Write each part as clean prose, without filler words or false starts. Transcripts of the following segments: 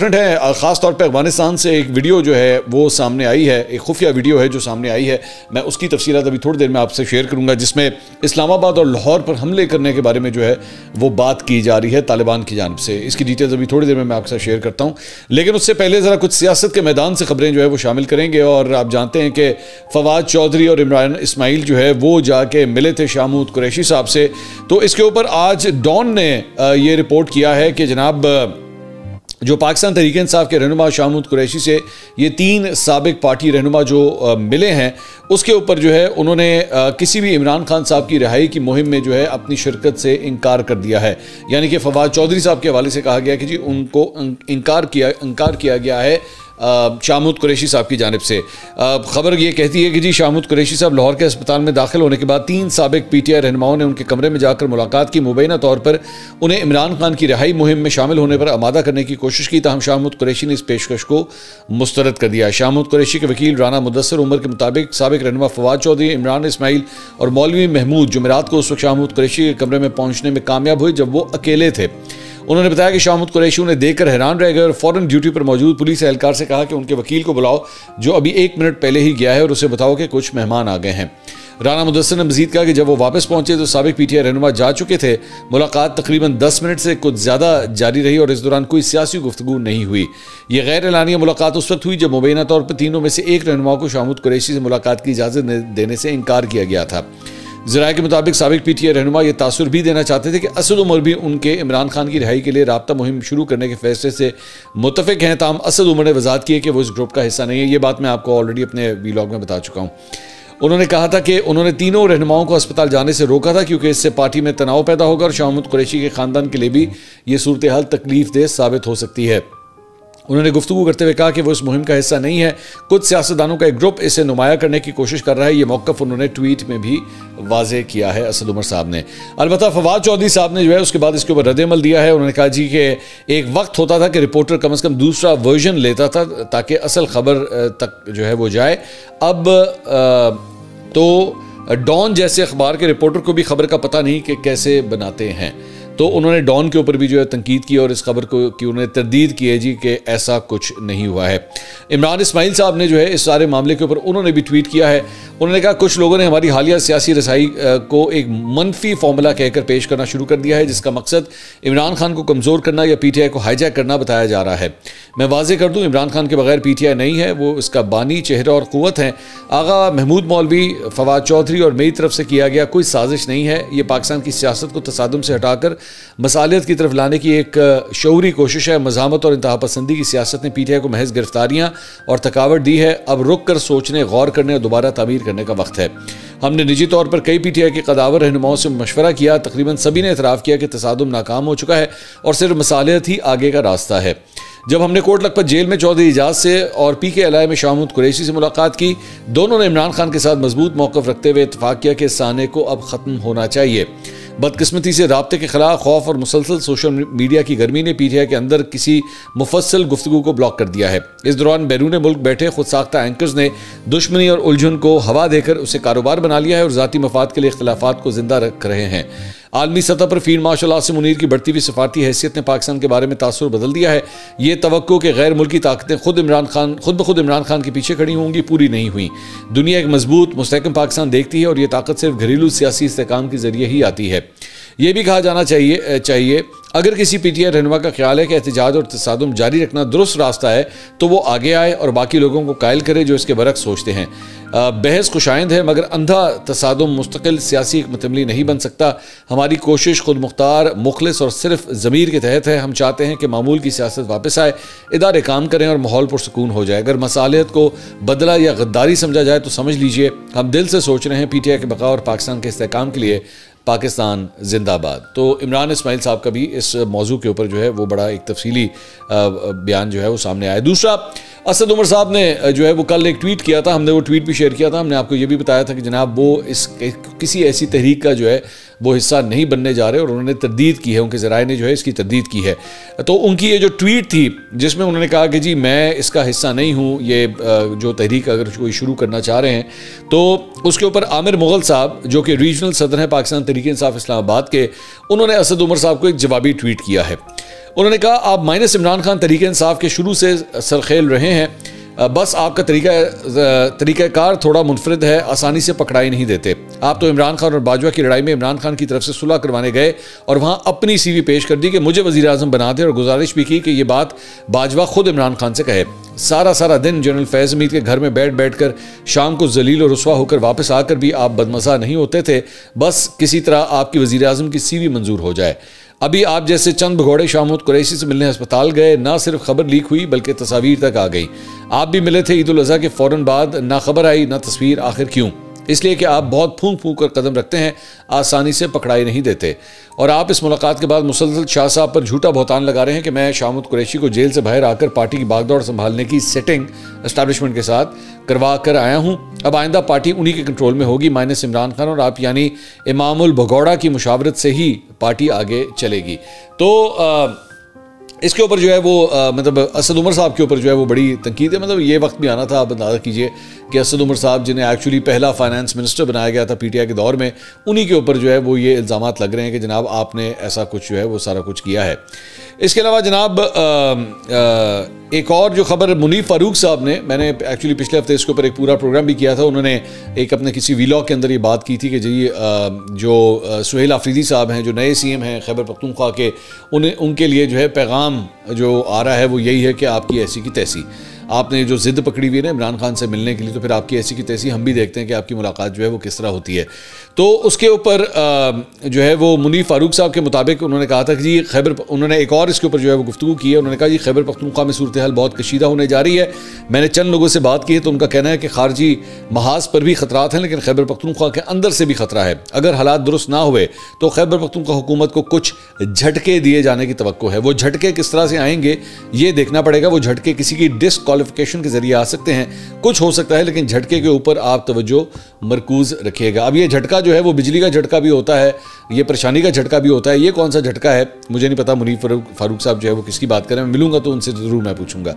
Important है। ख़ास तौर पे अफगानिस्तान से एक वीडियो जो है वो सामने आई है, एक खुफिया वीडियो है जो सामने आई है। मैं उसकी तफसीलात अभी थोड़ी देर में आपसे शेयर करूंगा, जिसमें इस्लामाबाद और लाहौर पर हमले करने के बारे में जो है वो बात की जा रही है तालिबान की जानिब से। इसकी डिटेल्स अभी थोड़ी देर में मैं आपसे शेयर करता हूँ, लेकिन उससे पहले ज़रा कुछ सियासत के मैदान से खबरें जो है वो शामिल करेंगे। और आप जानते हैं कि फवाद चौधरी और इमरान इस्माइल जो है वो जाके मिले थे शाह महमूद कुरैशी साहब से। तो इसके ऊपर आज डॉन ने ये रिपोर्ट किया है कि जनाब जो पाकिस्तान तहरीक इंसाफ के रहनुमा शाह महमूद कुरैशी से ये 3 साबिक पार्टी रहनुमा जो मिले हैं, उसके ऊपर जो है उन्होंने किसी भी इमरान खान साहब की रिहाई की मुहिम में जो है अपनी शिरकत से इनकार कर दिया है। यानी कि फवाद चौधरी साहब के हवाले से कहा गया कि जी उनको इनकार किया गया है शाह महमूद कुरैशी साहब की जानिब से। खबर ये कहती है कि जी शाह महमूद कुरैशी साहब लाहौर के अस्पताल में दाखिल होने के बाद 3 साबिक पीटीआई रहनुमाओं ने उनके कमरे में जाकर मुलाकात की। मुबैना तौर पर उन्हें इमरान खान की रिहाई मुहिम में शामिल होने पर आमादा करने की कोशिश की, ताहम शाह महमूद कुरैशी ने इस पेशकश को मुस्तरद कर दिया। शाह महमूद कुरैशी के वकील राना मुदस्सिर उमर के मुताबिक साबिक रहनुमा फवाद चौधरी, इमरान इस्माइल और मौलवी महमूद जुमेरात को उस वक्त शाह महमूद कुरैशी के कमरे में पहुंचने में कामयाब हुए जब वो अकेले थे। उन्होंने बताया कि शाह महमूद कुरैशी उन्हें देखकर हैरान रह गए और फौरन ड्यूटी पर मौजूद पुलिस एहलकार से कहा कि उनके वकील को बुलाओ जो अभी 1 मिनट पहले ही गया है और उसे बताओ कि कुछ मेहमान आ गए हैं। राना मुदस्सिर ने मजीद कहा कि जब वो वापस पहुंचे तो साबिक पीटीआई रहनुमा जा चुके थे। मुलाकात तकरीबन 10 मिनट से कुछ ज़्यादा जारी रही और इस दौरान कोई सियासी गुफ्तगू नहीं हुई। ये गैर एलानिया मुलाकात उस वक्त हुई जब मुबैना तौर पर तीनों में से एक रहनुमा को शाह महमूद कुरैशी से मुलाकात की इजाज़त देने से इनकार किया गया था। ज़राए के मुताबिक साबिक पीटीआई रहनुमा ये तासुर भी देना चाहते थे कि असद उमर भी उनके इमरान खान की रिहाई के लिए राब्ता मुहिम शुरू करने के फैसले से मुत्तफिक हैं। ताहम असद उमर ने वजाहत की है कि वो इस ग्रुप का हिस्सा नहीं है। ये बात मैं आपको ऑलरेडी अपने वीलॉग में बता चुका हूँ। उन्होंने कहा था कि उन्होंने तीनों रहनुमाओं को अस्पताल जाने से रोका था क्योंकि इससे पार्टी में तनाव पैदा होगा और शाह महमूद कुरैशी के ख़ानदान के लिए भी ये सूरत हाल तकलीफ देह साबित हो सकती है। उन्होंने गुफ्तगू करते हुए कहा कि वो इस मुहिम का हिस्सा नहीं है, कुछ सियासतदानों का एक ग्रुप इसे नुमाया करने की कोशिश कर रहा है। ये मौक़िफ़ उन्होंने ट्वीट में भी वाज़े किया है असद उमर साहब ने। अलबत्ता फवाद चौधरी साहब ने जो है उसके बाद इसके ऊपर रद्द-ए-अमल दिया है। उन्होंने कहा जी कि एक वक्त होता था कि रिपोर्टर कम से कम दूसरा वर्जन लेता था ताकि असल खबर तक जो है वो जाए। अब तो डॉन जैसे अखबार के रिपोर्टर को भी खबर का पता नहीं कि कैसे बनाते हैं। तो उन्होंने डॉन के ऊपर भी जो है तनकीद की और इस खबर को की उन्होंने तरदीद की है जी कि ऐसा कुछ नहीं हुआ है। इमरान इस्माइल साहब ने जो है इस सारे मामले के ऊपर उन्होंने भी ट्वीट किया है। उन्होंने कहा कुछ लोगों ने हमारी हालिया सियासी रसाई को एक मनफी फार्मूला कहकर पेश करना शुरू कर दिया है जिसका मकसद इमरान खान को कमज़ोर करना या पीटीआई को हाईजैक करना बताया जा रहा है। मैं वाज़े कर दूँ, इमरान खान के बगैर पीटीआई नहीं है, वो इसका बानी, चेहरा और क़ुव्वत हैं। आगा महमूद मौलवी, फवाद चौधरी और मेरी तरफ से किया गया कोई साजिश नहीं है। ये पाकिस्तान की सियासत को तसादुम से हटाकर मसालियत की तरफ लाने की एक शऊरी कोशिश है। मज़ामत और इंतहा पसंदी की सियासत ने पीटीआई को महज गिरफ्तारियाँ और थकावट दी है। अब रुक कर सोचने, गौर करने और दोबारा तामीर करने का वक्त है। हमने निजी तौर पर कई पीटीआई के कदावर रहनुमाओं से मशवरा किया, तकरीबन सभी ने एतराफ़ किया कि तसादुम नाकाम हो चुका है और सिर्फ मसालियत ही आगे का रास्ता है। जब हमने कोट लखपत जेल में चौधरी इजाज़ से और PKI में शाह महमूद कुरैशी से मुलाकात की, दोनों ने इमरान खान के साथ मजबूत मौक़िफ़ रखते हुए इत्तफ़ाक़ किया कि इस साने को अब ख़त्म होना चाहिए। बदकिस्मती से राब्ते के खिलाफ खौफ और मुसलसल सोशल मीडिया की गर्मी ने पीटीआई के अंदर किसी मुफस्सल गुफ्तगू को ब्लॉक कर दिया है। इस दौरान बैरून मुल्क बैठे खुद साख्ता एंकर्स ने दुश्मनी और उलझन को हवा देकर उसे कारोबार बना लिया है और ज़ाती मफाद के लिए इख्तिलाफात को जिंदा रख रहे हैं। आलमी सतह पर फील्ड मार्शल आसिम मुनीर की बढ़ती हुई सफारती हैसियत ने पाकिस्तान के बारे में तासुर बदल दिया है। ये तवक्को कि गैर मुल्की ताकतें खुद ब खुद इमरान खान के पीछे खड़ी होंगी पूरी नहीं हुई। दुनिया एक मजबूत मुस्तहकम पाकिस्तान देखती है और ये ताकत सिर्फ घरेलू सियासी इस्तेहकाम के जरिए ही आती है। ये भी कहा जाना चाहिए अगर किसी पीटीआई रहनुमा का ख्याल है कि एहतजाज और तसादुम जारी रखना दुरुस्त रास्ता है तो वो आगे आए और बाकी लोगों को कायल करे जो इसके बरक्स सोचते हैं। बहस खुशाइंद है मगर अंधा तसादुम मुस्तकिल सियासी हिकमत-अमली नहीं बन सकता। हमारी कोशिश खुद मुख्तार, मुखलिस और सिर्फ ज़मीर के तहत है। हम चाहते हैं कि मामूल की सियासत वापस आए, इदारे काम करें और माहौल पुरसकून हो जाए। अगर मसालियत को बदला या गद्दारी समझा जाए तो समझ लीजिए हम दिल से सोच रहे हैं पीटीआई के बका और पाकिस्तान के इस्तेहकाम के लिए पाकिस्तान जिंदाबाद। तो इमरान इस्माइल साहब का भी इस मौजू के ऊपर जो है वो बड़ा एक तफसीली बयान जो है वो सामने आया। दूसरा, असद उमर साहब ने जो है वो कल एक ट्वीट किया था, हमने वो ट्वीट भी शेयर किया था। हमने आपको ये भी बताया था कि जनाब वो इस किसी ऐसी तहरीक का जो है वो हिस्सा नहीं बनने जा रहे और उन्होंने तरदीद की है, उनके ज़राए ने जो है इसकी तरदीद की है। तो उनकी ये जो ट्वीट थी जिसमें उन्होंने कहा कि जी मैं इसका हिस्सा नहीं हूँ, ये जो तहरीक अगर कोई शुरू करना चाह रहे हैं तो उसके ऊपर आमिर मुग़ल साहब जो कि रीजनल सदर हैं पाकिस्तान तहरीक इंसाफ इस्लामाबाद के, उन्होंने असद उमर साहब को एक जवाबी ट्वीट किया है। उन्होंने कहा, आप माइनस इमरान खान तरीके इंसाफ के शुरू से सरखेल रहे हैं, बस आपका तरीक़ाकार थोड़ा मुनफरिद है, आसानी से पकड़ाई नहीं देते। आप तो इमरान खान और बाजवा की लड़ाई में इमरान खान की तरफ से सुलह करवाने गए और वहाँ अपनी CV पेश कर दी कि मुझे वज़ीर आज़म बना दे, और गुजारिश भी की कि ये बात बाजवा खुद इमरान खान से कहे। सारा दिन जनरल फैज़ हमीद के घर में बैठ कर शाम को जलील और रुसवा होकर वापस आकर भी आप बदमज़ा नहीं होते थे, बस किसी तरह आपकी वज़ीर आज़म की CV मंजूर हो जाए। अभी आप जैसे चंद भगोड़े शामूद कुरैशी से मिलने अस्पताल गए, ना सिर्फ खबर लीक हुई बल्कि तस्वीर तक आ गई। आप भी मिले थे ईद उल अज़हा के फ़ौरन बाद, ना खबर आई ना तस्वीर। आखिर क्यों? इसलिए कि आप बहुत फूंक कर कदम रखते हैं, आसानी से पकड़ाई नहीं देते। और आप इस मुलाकात के बाद मुसलसल शाह साहब पर झूठा बहतान लगा रहे हैं कि मैं शामूद कुरैशी को जेल से बाहर आकर पार्टी की बागदौड़ संभालने की सेटिंग एस्टैब्लिशमेंट के साथ करवा कर आया हूं। अब आइंदा पार्टी उन्हीं के कंट्रोल में होगी, माइनस इमरान खान और आप, यानी इमामुल भगौड़ा की मुशावरत से ही पार्टी आगे चलेगी। तो इसके ऊपर जो है वो मतलब असद उमर साहब के ऊपर जो है वो बड़ी तनकीद है। मतलब ये वक्त भी आना था, आप अंदाज़ा कीजिए कि असद उमर साहब जिन्हें एक्चुअली पहला फाइनेंस मिनिस्टर बनाया गया था PTI के दौर में, उन्हीं के ऊपर जो है वो ये इल्ज़ामात लग रहे हैं कि जनाब आपने ऐसा कुछ जो है वो सारा कुछ किया है। इसके अलावा जनाब एक और जो खबर मुनीफ फारूक साहब ने, मैंने एक्चुअली पिछले हफ्ते इसके ऊपर एक पूरा प्रोग्राम भी किया था, उन्होंने एक अपने किसी वीलॉग के अंदर ये बात की थी कि जी जो सुहेल आफरीदी साहब हैं, जो नए CM हैं खैबर पख्तूनख्वा के, उनके लिए जो है पैगाम जो आ रहा है वो यही है कि आपकी ऐसी की तैसी, आपने जो जिद पकड़ी हुई है ना इमरान खान से मिलने के लिए, तो फिर आपकी ऐसी की तैसी हम भी देखते हैं कि आपकी मुलाकात जो है वो किस तरह होती है। तो उसके ऊपर जो है वो मुनीफ फारूक साहब के मुताबिक उन्होंने कहा था कि जी उन्होंने एक और इसके ऊपर जो है वो गुफ्तगू की है। उन्होंने कहा जी खैबर पख्तूनख्वा में सूरत हाल बहुत कशीदा होने जा रही है। मैंने चंद लोगों से बात की है तो उनका कहना है कि खारजी महाज पर भी खतरात हैं, लेकिन खैबर पख्तूनख्वा के अंदर से भी खतरा है। अगर हालात दुरुस्त ना हुए तो खैबर पख्तूनख्वा हुकूमत को कुछ झटके दिए जाने की तवक्को है। वो झटके किस तरह से आएंगे ये देखना पड़ेगा। वो झटके किसी की डिस्क्वालिफिकेशन के जरिए आ सकते हैं, कुछ हो सकता है, लेकिन झटके के ऊपर आप तवज्जो मरकूज रखिएगा। अब ये झटका जो है वो बिजली का झटका भी होता है, ये परेशानी का झटका भी होता है। ये कौन सा झटका है मुझे नहीं पता। मुनीफ फारूक साहब जो है वो किसकी बात करें, मैं मिलूंगा तो उनसे ज़रूर मैं पूछूंगा।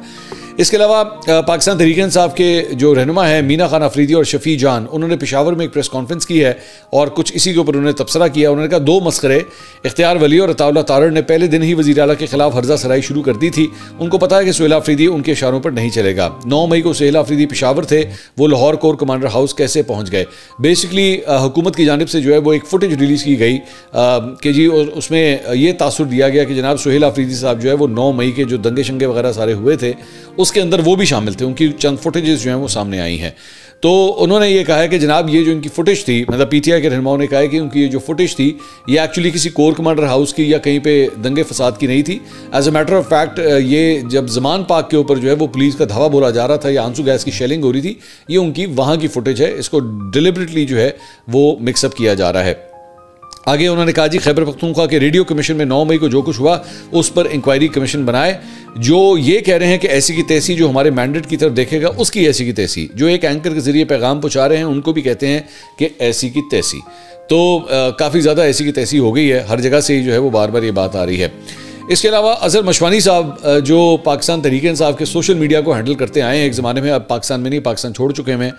इसके अलावा पाकिस्तान तहरीक इंसाफ के जो रहनुमा है मीना खान अफरीदी और शफी जान, उन्होंने पेशावर में एक प्रेस कॉन्फ्रेंस की है और कुछ इसी के ऊपर उन्होंने तबसरा किया। उन्होंने कहा 2 मस्खरे इख्तियार वली और अताउल्लाह तारड़ ने पहले दिन ही वज़ीर आला के खिलाफ हर्जा सराई शुरू कर दी थी। उनको पता है कि सुहेल अफरीदी उनके इशारों पर नहीं चलेगा। 9 मई को सुहेल अफरीदी पेशावर थे, वो लाहौर कोर कमांडर हाउस कैसे पहुँच गए। बेसिकली हुकूमत की जानिब से जो है वो एक फुटेज रिलीज़ की गई कि जी उसमें ये तासुर दिया गया कि जनाब सुहेल अफरीदी साहब जो है वो 9 मई के जो दंगे शंगे वगैरह सारे हुए थे उसके अंदर वो भी शामिल थे। उनकी चंद फुटेजेस जो हैं वो सामने आई हैं। तो उन्होंने ये कहा है कि जनाब ये जो इनकी फुटेज थी, मतलब PTI के रहनुमाओं ने कहा है कि उनकी ये जो फुटेज थी ये एक्चुअली किसी कोर कमांडर हाउस की या कहीं पे दंगे फसाद की नहीं थी। As a matter of fact ये जब ज़मान पाक के ऊपर जो है वो पुलिस का धावा बोला जा रहा था या आंसू गैस की शेलिंग हो रही थी, ये उनकी वहाँ की फुटेज है। इसको डिलिबरेटली जो है वो मिक्सअप किया जा रहा है। आगे उन्होंने कहा जी खैबर पख्तूनख्वा के रेडियो कमीशन में 9 मई को जो कुछ हुआ उस पर इंक्वायरी कमीशन बनाए। जो ये कह रहे हैं कि ऐसी की तैसी जो हमारे मैंडेट की तरफ देखेगा उसकी ऐसी की तैसी, जो एक एंकर के जरिए पैगाम पहुँचा रहे हैं उनको भी कहते हैं कि ऐसी की तैसी। तो काफ़ी ज़्यादा ऐसी की तैसी हो गई है, हर जगह से ही जो है वो बार बार ये बात आ रही है। इसके अलावा अजहर मशवानी साहब जो पाकिस्तान तहरीक इंसाफ के सोशल मीडिया को हैंडल करते आए हैं एक ज़माने में, अब पाकिस्तान में नहीं, पाकिस्तान छोड़ चुके हैं,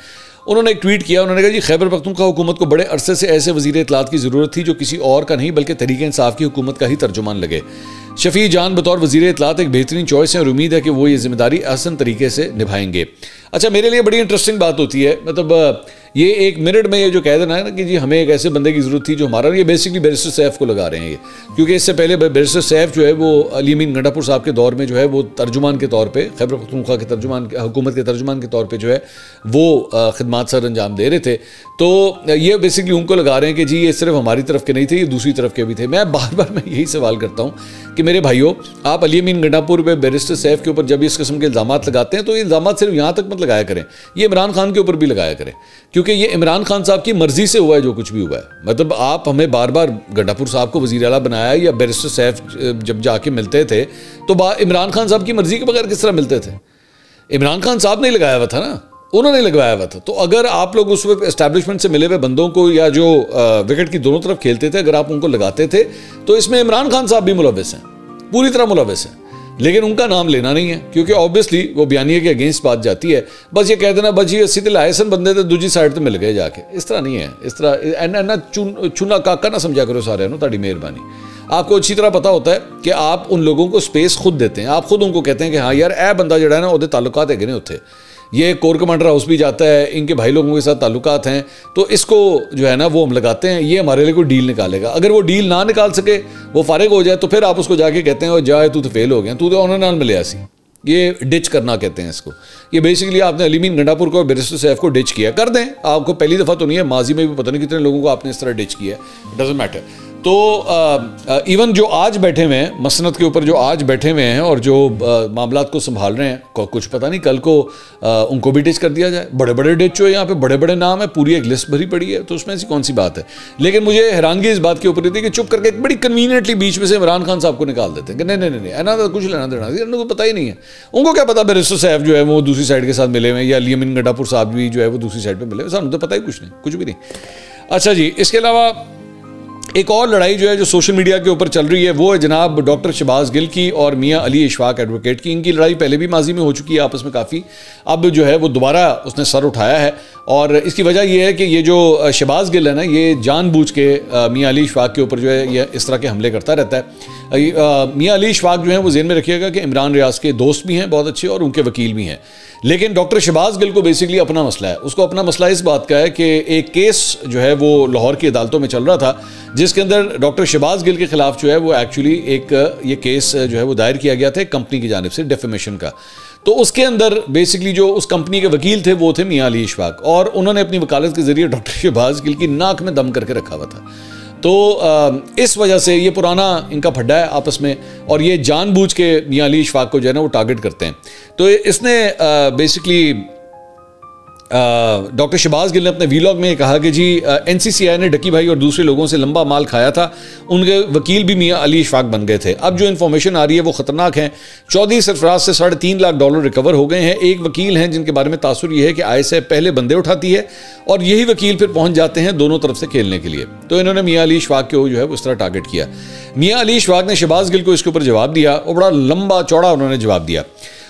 उन्होंने एक ट्वीट किया। उन्होंने कहा जी खैबर पख्तूनख्वा हुकूमत को बड़े अरसे से ऐसे वज़ीर इत्तलात की ज़रूरत थी जो किसी और का नहीं बल्कि तहरीक इंसाफ की हुकूमत का ही तर्जुमान लगे। शफी जान बतौर वज़ीर इत्तलात एक बेहतरीन चॉइस है और उम्मीद है कि वो ये जिम्मेदारी आसान तरीके से निभाएंगे। अच्छा, मेरे लिए बड़ी इंटरेस्टिंग बात होती है, मतलब ये 1 मिनट में ये जो कह देना है ना कि जी हमें एक ऐसे बंदे की ज़रूरत थी जो हमारा, ये बेसिकली बैरिस्टर सैफ को लगा रहे हैं ये, क्योंकि इससे पहले बैरिस्टर सैफ जो है वो अली अमीन गंडापुर साहब के दौर में जो है वो तर्जुमान के तौर पे, खैबर पख्तूनख्वा के तर्जुमान, हुकूमत के तर्जुमान के तौर पे जो है वो खिदमात सर अंजाम दे रहे थे। तो ये बेसिकली उनको लगा रहे हैं कि जी ये सिर्फ हमारी तरफ के नहीं थे, ये दूसरी तरफ के भी थे। मैं बार बार मैं यही सवाल करता हूँ कि मेरे भाइयों, आप अली अमीन गंडापुर पे बैरिस्टर सैफ के ऊपर जब इस किस्म के इल्ज़ामात लगाते हैं तो ये इल्ज़ामात सिर्फ यहाँ तक मत लगाया करें, ये इमरान खान के ऊपर भी लगाया करें, क्योंकि ये इमरान खान साहब की मर्जी से हुआ है जो कुछ भी हुआ है। मतलब आप हमें बार बार गंडापुर साहब को वज़ीर आला बनाया या बैरिस्टर सैफ जब जाके मिलते थे तो इमरान खान साहब की मर्जी के बगैर किस तरह मिलते थे? इमरान खान साहब ने लगाया हुआ था ना, उन्होंने लगवाया हुआ था। तो अगर आप लोग उस वक्त एस्टैब्लिशमेंट से मिले हुए बंदों को या जो विकेट की दोनों तरफ खेलते थे, अगर आप उनको लगाते थे तो इसमें इमरान खान साहब भी मुलव्वस हैं, पूरी तरह मुलव्वस हैं, लेकिन उनका नाम लेना नहीं है क्योंकि ऑब्वियसली वो बयानिए के अगेंस्ट बात जाती है। बस ये कह देना बस ये सीधे लायसन बंदे थे दूसरी साइड तो मिल गए जाके, इस तरह नहीं है। इस तरह चूना काका ना समझा करो सारे नो, ताड़ी मेहरबानी। आपको अच्छी तरह पता होता है कि आप उन लोगों को स्पेस खुद देते हैं, आप खुद उनको कहते हैं कि हाँ यार ए बंदा जड़ा है ना उहदे ताल्लुकात है ने उत्थे, ये कोर कमांडर हाउस भी जाता है, इनके भाई लोगों के साथ ताल्लुकात हैं, तो इसको जो है ना वो हम लगाते हैं, ये हमारे लिए कोई डील निकालेगा। अगर वो डील ना निकाल सके, वो फारिग हो जाए, तो फिर आप उसको जाके कहते हैं जाए तू तो फेल हो गया, तू तो ऑनर नाल मिले सी। ये डिच करना कहते हैं इसको। ये बेसिकली आपने अलीमीन गंडापुर को और बैरिस्टर सैफ को डिच किया, कर दें, आपको पहली दफ़ा तो नहीं है, माजी में भी पता नहीं कितने लोगों को आपने इस तरह डिच किया है, डजंट मैटर। तो इवन जो आज बैठे हुए हैं मसनद के ऊपर, जो आज बैठे हुए हैं और जो मामलात को संभाल रहे हैं, कुछ पता नहीं कल को उनको भी डिच कर दिया जाए। बड़े बड़े डिच हो, यहाँ पे बड़े बड़े नाम है, पूरी एक लिस्ट भरी पड़ी है, तो उसमें ऐसी कौन सी बात है। लेकिन मुझे हैरानगी इस बात के ऊपर थी कि चुप करके एक बड़ी कन्वीनियंटली बीच में से इमरान खान साहब को निकाल देते हैं कि नहीं नहीं नहीं ऐना तो कुछ लेना देना, उनको पता ही नहीं है। उनको क्या पता बैरिस्टर साहब जो है वो दूसरी साइड के साथ मिले हुए, या अलीमीन गंडापुर साहब भी जो है वो दूसरी साइड पर मिले हुए, सानू तो पता ही कुछ नहीं, कुछ भी नहीं। अच्छा जी, इसके अलावा एक और लड़ाई जो है जो सोशल मीडिया के ऊपर चल रही है, वो है जनाब डॉक्टर शहबाज गिल की और मियां अली इशफाक एडवोकेट की। इनकी लड़ाई पहले भी माजी में हो चुकी है आपस में काफ़ी, अब जो है वो दोबारा उसने सर उठाया है। और इसकी वजह यह है कि ये जो शहबाज गिल है ना, ये जानबूझ के मियां अली इशफाक के ऊपर जो है ये इस तरह के हमले करता रहता है। मियां अली इशफाक जो है वो ज़हन में रखिएगा कि इमरान रियाज के दोस्त भी हैं बहुत अच्छे और उनके वकील भी हैं, लेकिन डॉक्टर शहबाज गिल को बेसिकली अपना मसला है। उसको अपना मसला इस बात का है कि एक केस जो है वो लाहौर की अदालतों में चल रहा था, जिसके अंदर डॉक्टर शहबाज गिल के खिलाफ जो है वो एक्चुअली एक ये केस जो है वो दायर किया गया था कंपनी की जानिब से डेफेमेशन का। तो उसके अंदर बेसिकली जो उस कंपनी के वकील थे वो थे मियां अली इशफाक, और उन्होंने अपनी वकालत के जरिए डॉक्टर शहबाज गिल की नाक में दम करके रखा हुआ था। तो इस वजह से ये पुराना इनका फड्डा है आपस में, और ये जानबूझ के मियां अली इशफाक को जो है ना वो टारगेट करते हैं। तो इसने बेसिकली डॉक्टर शहबाज गिल ने अपने वीलॉग में कहा कि जी एनसीसीआई ने डकी भाई और दूसरे लोगों से लंबा माल खाया था, उनके वकील भी मियां अली इशफाक बन गए थे। अब जो इन्फॉर्मेशन आ रही है वो खतरनाक है। चौधरी सरफराज से $3.5 लाख रिकवर हो गए हैं। एक वकील हैं जिनके बारे में तासुर यह है कि आईएसआई पहले बंदे उठाती है और यही वकील फिर पहुंच जाते हैं दोनों तरफ से खेलने के लिए। तो इन्होंने मियां अली इशफाक को जो है उस तरह टारगेट किया। मियां अली इशफाक ने शहबाज गिल को इसके ऊपर जवाब दिया और बड़ा लंबा चौड़ा उन्होंने जवाब दिया।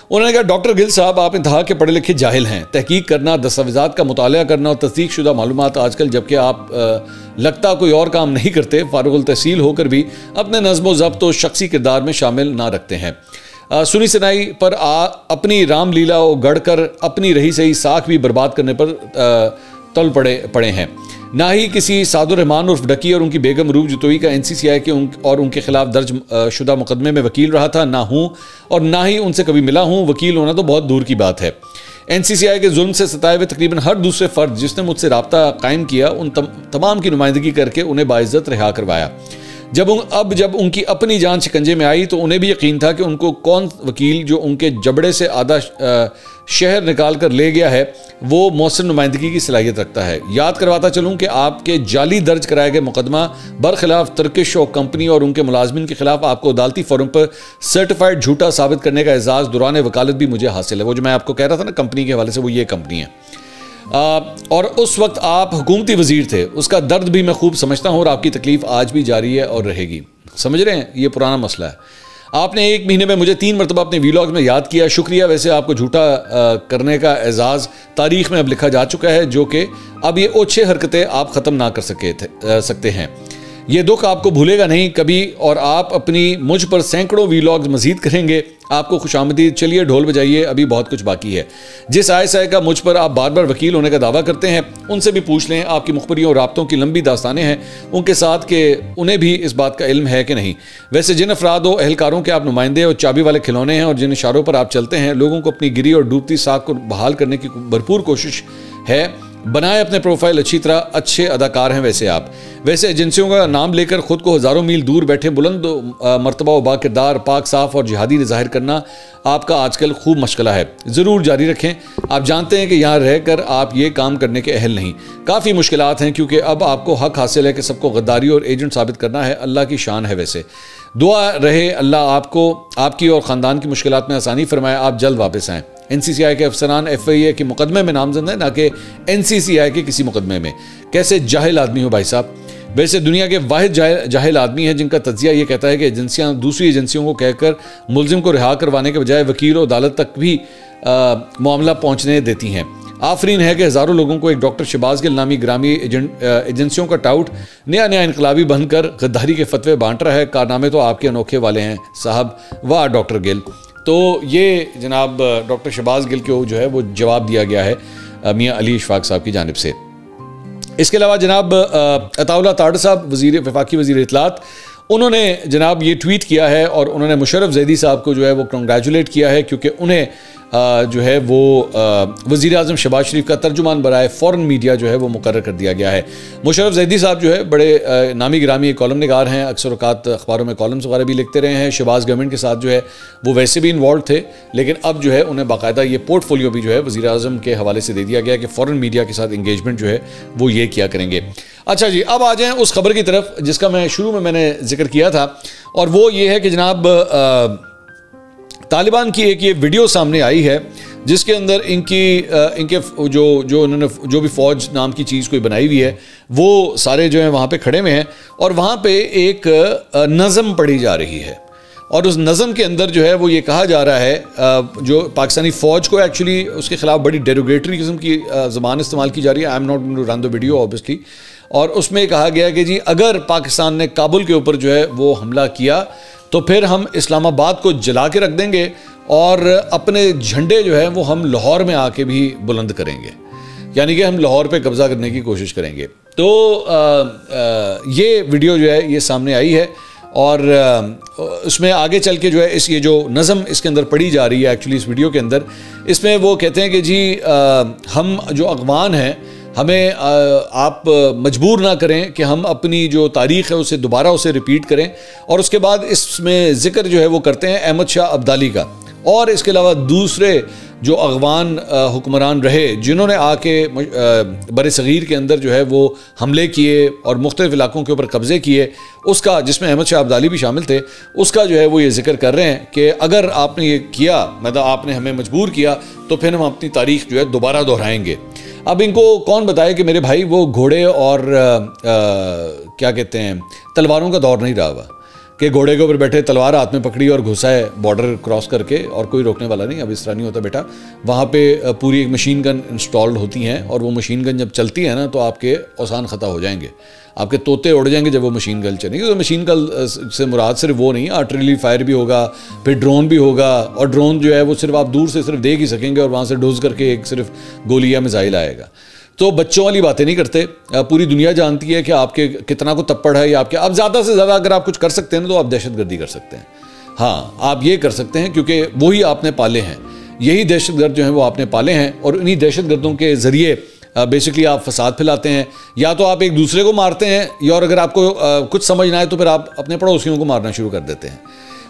उन्होंने कहा, डॉक्टर गिल साहब, आप इंतहा के पढ़े लिखे जाहिल हैं। तहकीक करना, दस्तावेज़ात का मुताला करना और तस्दीक शुदा मालूमात आजकल, जबकि आप लगता कोई और काम नहीं करते, फारुगुल तहसील होकर भी अपने नज़्म ज़ब्त और शख्सी किरदार में शामिल ना रखते हैं। सुनी सुनाई पर अपनी रामलीला और गढ़ कर अपनी रही सही साख भी बर्बाद करने पर तल पड़े हैं। ना ही किसी सादुर रहमान उर्फ डकी और उनकी बेगम रूब जतोई का एनसीसीआई के और उनके खिलाफ दर्ज शुदा मुकदमे में वकील रहा था, ना हूँ और ना ही उनसे कभी मिला हूँ। वकील होना तो बहुत दूर की बात है। एनसीसीआई के जुल्म से सताए हुए तकरीबन हर दूसरे फर्द जिसने मुझसे रब्ता कायम किया, उन तमाम की नुमाइंदगी करके उन्हें बाइज्जत रिहा करवाया। जब उनकी अपनी जान शिकंजे में आई तो उन्हें भी यकीन था कि उनको कौन वकील जो उनके जबड़े से आधा शहर निकाल कर ले गया है वो मौसर नुमाइंदगी की सलाहियत रखता है। याद करवाता चलूँ कि आपके जाली दर्ज कराए गए मुकदमा बरखिलाफ तुर्किश और कंपनी और उनके मुलाजमिन के खिलाफ आपको अदालती फोरम पर सर्टिफाइड झूठा साबित करने का एजाज़ दौरान वकालत भी मुझे हासिल है। वो जो मैं आपको कह रहा था ना कंपनी के हवाले से, वो ये कंपनी है। और उस वक्त आप हुकूमती वजीर थे। उसका दर्द भी मैं खूब समझता हूँ और आपकी तकलीफ आज भी जारी है और रहेगी। समझ रहे हैं, ये पुराना मसला है। आपने 1 महीने में मुझे 3 मरतबा अपने वीलॉग में याद किया, शुक्रिया। वैसे आपको झूठा करने का एजाज़ तारीख में अब लिखा जा चुका है, जो कि अब ये ओछे हरकतें आप ख़त्म ना कर सकते हैं। ये दुख आपको भूलेगा नहीं कभी, और आप अपनी मुझ पर सैकड़ों वीलॉग्स मजीद करेंगे। आपको खुशामदीद। चलिए ढोल बजाइए, अभी बहुत कुछ बाकी है। जिस आईएसआई का मुझ पर आप बार बार वकील होने का दावा करते हैं, उनसे भी पूछ लें। आपकी मुखबरियों और राब्तों की लंबी दास्तानें हैं उनके साथ कि उन्हें भी इस बात का इल्म है कि नहीं। वैसे जिन अफराद व एहलकारों के आप नुमाइंदे और चाबी वाले खिलौने हैं और जिन इशारों पर आप चलते हैं, लोगों को अपनी गिरी और डूबती साख को बहाल करने की भरपूर कोशिश है। बनाए अपने प्रोफाइल अच्छी तरह, अच्छे अदाकार हैं वैसे आप। वैसे एजेंसियों का नाम लेकर खुद को हज़ारों मील दूर बैठे बुलंद मरतबा व बाकिरदार, पाक साफ और जिहादी ज़ाहिर करना आपका आजकल खूब मशगला है। ज़रूर जारी रखें। आप जानते हैं कि यहाँ रहकर आप ये काम करने के अहल नहीं। काफ़ी मुश्किलात हैं क्योंकि अब आपको हक हासिल है कि सबको गद्दारी और एजेंट साबित करना है। अल्लाह की शान है। वैसे दुआ रहे अल्लाह आपको, आपकी और ख़ानदान की मुश्किलात में आसानी फरमाए। आप जल्द वापस आएँ। एनसीसीआई के अफसरान एफआईए के मुकदमे में नामजद है, ना कि एनसीसीआई के किसी मुकदमे में। कैसे जाहिल आदमी हो भाई साहब। वैसे दुनिया के वाहिद जाहिल आदमी है जिनका तज्जिया ये कहता है कि एजेंसियां दूसरी एजेंसियों को कहकर मुलजिम को रिहा करवाने के बजाय वकील और अदालत तक भी मामला पहुंचने देती हैं। आफरीन है कि हज़ारों लोगों को एक डॉक्टर शहबाज गिल नामी ग्रामी एजेंसियों का टाउट नया नया इनकलाबी बनकर गद्दारी के फतवे बांट रहा है। कारनामे तो आपके अनोखे वाले हैं साहब, वाह डॉक्टर गिल। तो ये जनाब डॉक्टर शहबाज गिल को जो है वो जवाब दिया गया है मियाँ अली इशफाक साहब की जानिब से। इसके अलावा जनाब अताउल्लाह ताड़ साहब वफाकी वज़ीर इत्तलात, उन्होंने जनाब ये ट्वीट किया है और उन्होंने मुशर्रफ ज़ैदी साहब को जो है वो कंग्रेचुलेट किया है, क्योंकि उन्हें जो है वो वज़ीर आज़म शहबाज शरीफ का तर्जुमान बराए फ़ॉरेन मीडिया जो है वो मुकर्रर कर दिया गया है। मुशर्रफ ज़ैदी साहब जो है बड़े नामी गिरामी कॉलम निगार हैं, अक्सर औक़ात अखबारों में कॉलम्स वगैरह भी लिखते रहे हैं। शहबाज गवर्नमेंट के साथ जो है वो वैसे भी इन्वॉल्व थे, लेकिन अब जो है उन्हें बाकायदा ये पोर्टफोलियो भी जो है वज़ीर आज़म के हवाले से दे दिया गया कि फ़ॉरेन मीडिया के साथ इंगेजमेंट जो है वो ये किया करेंगे। अच्छा जी, अब आ जाएँ उस खबर की तरफ जिसका मैं शुरू में मैंने जिक्र किया था, और वो ये है कि जनाब तालिबान की एक ये वीडियो सामने आई है जिसके अंदर इनके जो उन्होंने जो भी फ़ौज नाम की चीज़ कोई बनाई हुई है वो सारे जो है वहाँ पे खड़े हुए हैं और वहाँ पे एक नज़म पढ़ी जा रही है, और उस नज़म के अंदर जो है वो ये कहा जा रहा है जो पाकिस्तानी फ़ौज को एक्चुअली उसके ख़िलाफ़ बड़ी डेरोगेटरी किस्म की ज़बान इस्तेमाल की जा रही है। I am not going to run the video obviously. और उसमें कहा गया कि जी अगर पाकिस्तान ने काबुल के ऊपर जो है वो हमला किया तो फिर हम इस्लामाबाद को जला के रख देंगे और अपने झंडे जो है वो हम लाहौर में आके भी बुलंद करेंगे, यानी कि हम लाहौर पे कब्ज़ा करने की कोशिश करेंगे। तो ये वीडियो जो है ये सामने आई है और उसमें आगे चल के जो है ये जो नज़म इसके अंदर पढ़ी जा रही है एक्चुअली इस वीडियो के अंदर, इसमें वो कहते हैं कि जी हम जो अगवान हैं हमें आप मजबूर ना करें कि हम अपनी जो तारीख़ है उसे दोबारा उसे रिपीट करें। और उसके बाद इसमें ज़िक्र जो है वो करते हैं अहमद शाह अब्दाली का और इसके अलावा दूसरे जो अगवान हुक्मरान रहे जिन्होंने आके बर सग़ीर के अंदर जो है वो हमले किए और मुख्तलिफ़ इलाकों के ऊपर कब्ज़े किए, उसका जिसमें अहमद शाह अब्दाली भी शामिल थे, उसका जो है वो ये जिक्र कर रहे हैं कि अगर आपने ये किया, मतलब आपने हमें मजबूर किया, तो फिर हम अपनी तारीख़ जो है दोबारा दोहराएंगे। अब इनको कौन बताए कि मेरे भाई वो घोड़े और क्या कहते हैं तलवारों का दौर नहीं रहा हुआ कि घोड़े के ऊपर बैठे तलवार हाथ में पकड़ी और घुसा है बॉर्डर क्रॉस करके और कोई रोकने वाला नहीं। अब इस तरह नहीं होता बेटा, वहाँ पे पूरी एक मशीन गन इंस्टॉल्ड होती हैं और वो मशीन गन जब चलती है ना तो आपके औसान ख़ता हो जाएंगे, आपके तोते उड़ जाएंगे जब वो मशीन गन चलेगी। तो मशीन गन से मुराद सिर्फ वो नहीं, आर्टिलरी फायर भी होगा, फिर ड्रोन भी होगा, और ड्रोन जो है वो सिर्फ आप दूर से सिर्फ देख ही सकेंगे और वहाँ से डोज करके एक सिर्फ गोली या मिसाइल आएगा। तो बच्चों वाली बातें नहीं करते, पूरी दुनिया जानती है कि आपके कितना को तप्पड़ है या आपके। अब ज़्यादा से ज़्यादा अगर आप कुछ कर सकते हैं ना तो आप दहशतगर्दी कर सकते हैं। हाँ, आप ये कर सकते हैं क्योंकि वही आपने पाले हैं, यही दहशतगर्द जो हैं वो आपने पाले हैं, और उन्हीं दहशतगर्दों के ज़रिए बेसिकली आप फसाद फैलाते हैं। या तो आप एक दूसरे को मारते हैं, या और अगर आपको कुछ समझ ना आए तो फिर आप अपने पड़ोसियों को मारना शुरू कर देते हैं।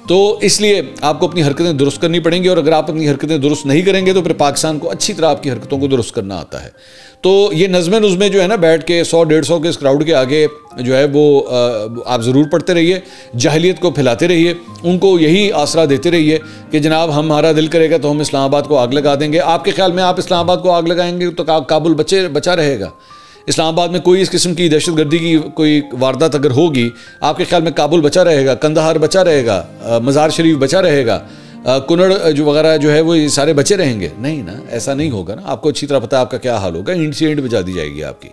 तो इसलिए आपको अपनी हरकतें दुरुस्त करनी पड़ेंगी, और अगर आप अपनी हरकतें दुरुस्त नहीं करेंगे तो फिर पाकिस्तान को अच्छी तरह आपकी हरकतों को दुरुस्त करना आता है। तो ये नज़्में जो है ना बैठ के 100-150 के इस क्राउड के आगे जो है वो आप ज़रूर पढ़ते रहिए, जाहिलियत को फैलाते रहिए, उनको यही आसरा देते रहिए कि जनाब हमारा दिल करेगा तो हम इस्लामाबाद को आग लगा देंगे। आपके ख्याल में आप इस्लामाबाद को आग लगाएंगे तो काबुल बचा रहेगा? इस्लामाबाद में कोई इस किस्म की दहशतगर्दी की कोई वारदात अगर होगी, आपके ख्याल में काबुल बचा रहेगा, कंदहार बचा रहेगा, मज़ार शरीफ बचा रहेगा, कुनड़ जो वगैरह जो है वो ये सारे बचे रहेंगे? नहीं ना, ऐसा नहीं होगा ना। आपको अच्छी तरह पता है आपका क्या हाल होगा, इंट से इंट बजा दी जाएगी आपकी।